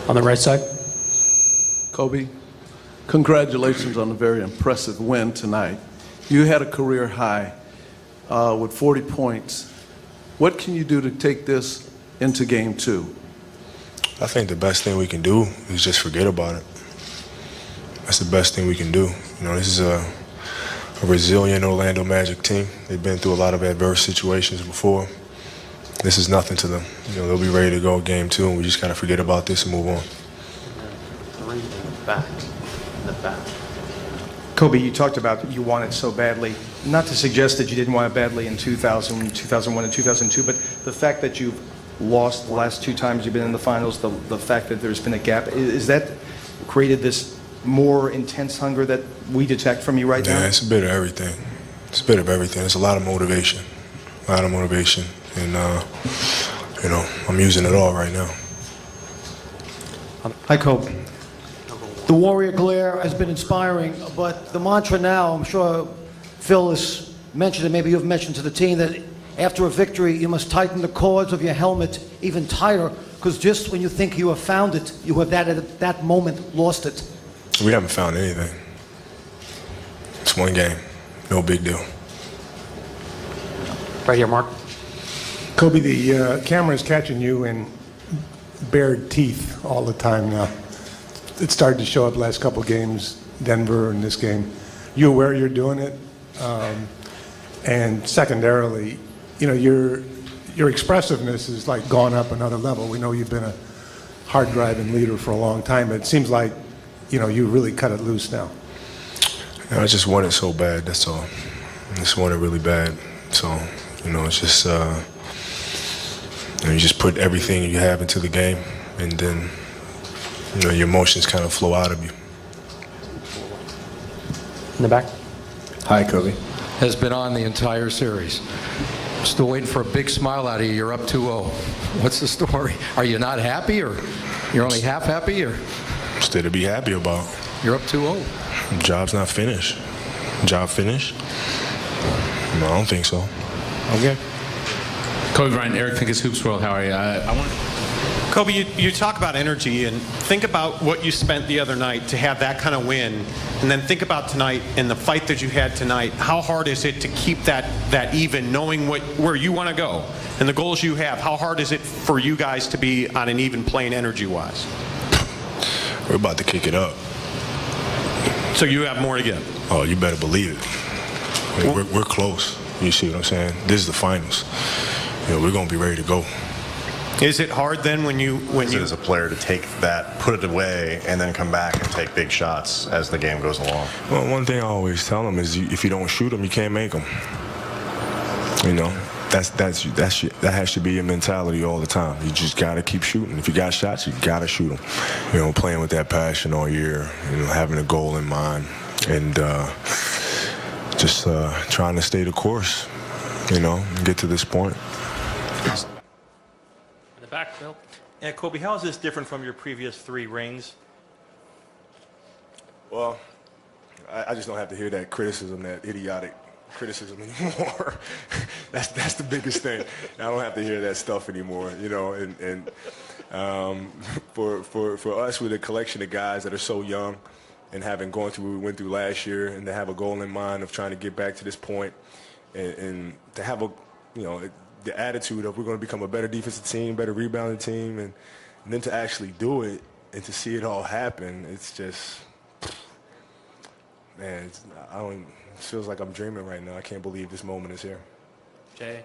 On the right side. Kobe, congratulations on a very impressive win tonight. You had a career high with 40 points. What can you do to take this into game two? I think the best thing we can do is just forget about it. That's the best thing we can do. You know, this is a resilient Orlando Magic team. They've been through a lot of adverse situations before. This is nothing to them. You know, they'll be ready to go game two, and we just got to forget about this and move on. Three in the back. In the back. Kobe, you talked about you wanted so badly. Not to suggest that you didn't want it badly in 2000, 2001, and 2002, but the fact that you've lost the last two times you've been in the finals, the fact that there's been a gap, is that created this more intense hunger that we detect from you right now? Yeah, it's a bit of everything. It's a bit of everything. It's a lot of motivation. A lot of motivation. And, you know, I'm using it all right now. Hi, Kobe. The Warrior Glare has been inspiring, but the mantra now, I'm sure Phil has mentioned it, maybe you've mentioned to the team, that after a victory, you must tighten the cords of your helmet even tighter, because just when you think you have found it, you have at that moment lost it. We haven't found anything. It's one game. No big deal. Right here, Mark. Kobe, the camera's catching you in bared teeth all the time now. It started to show up last couple games, Denver and this game. You aware you're doing it? And secondarily, you know, your expressiveness has like gone up another level. We know you've been a hard driving leader for a long time, but it seems like, you know, you really cut it loose now. I just want it so bad, that's all. I just want it really bad. So, you know, it's just, you know, you just put everything you have into the game, and then, you know, your emotions kind of flow out of you. In the back. Hi, Kobe. Has been on the entire series. Still waiting for a big smile out of you. You're up 2-0. What's the story? Are you not happy, or you're only half happy, or? Still to be happy about. You're up 2-0. Job's not finished. Job finished? No, I don't think so. Okay. Kobe Bryant, Eric Pincus, Hoops World. How are you? Kobe, you talk about energy, and think about what you spent the other night to have that kind of win, and then think about tonight and the fight that you had tonight. How hard is it to keep that even, knowing where you want to go and the goals you have? How hard is it for you guys to be on an even plane energy-wise? We're about to kick it up. So you have more to give? Oh, you better believe it. I mean, we're close. You see what I'm saying? This is the finals. You know, we're going to be ready to go. Is it hard then when you as a player to take that, put it away, and then come back and take big shots as the game goes along? Well, one thing I always tell them is, if you don't shoot them, you can't make them. You know, that has to be your mentality all the time. You just got to keep shooting. If you got shots, you got to shoot them. You know, playing with that passion all year, you know, having a goal in mind, and just trying to stay the course, you know, and get to this point. In the back, Phil. Yeah, Kobe, how is this different from your previous 3 rings? Well, I just don't have to hear that criticism, that idiotic criticism anymore. That's the biggest thing. I don't have to hear that stuff anymore, you know. And for us, with a collection of guys that are so young, and having gone through what we went through last year, and to have a goal in mind of trying to get back to this point, and to have a, you know, the attitude of we're going to become a better defensive team, better rebounding team, and then to actually do it and to see it all happen, it's just, man, it feels like I'm dreaming right now. I can't believe this moment is here. Jay.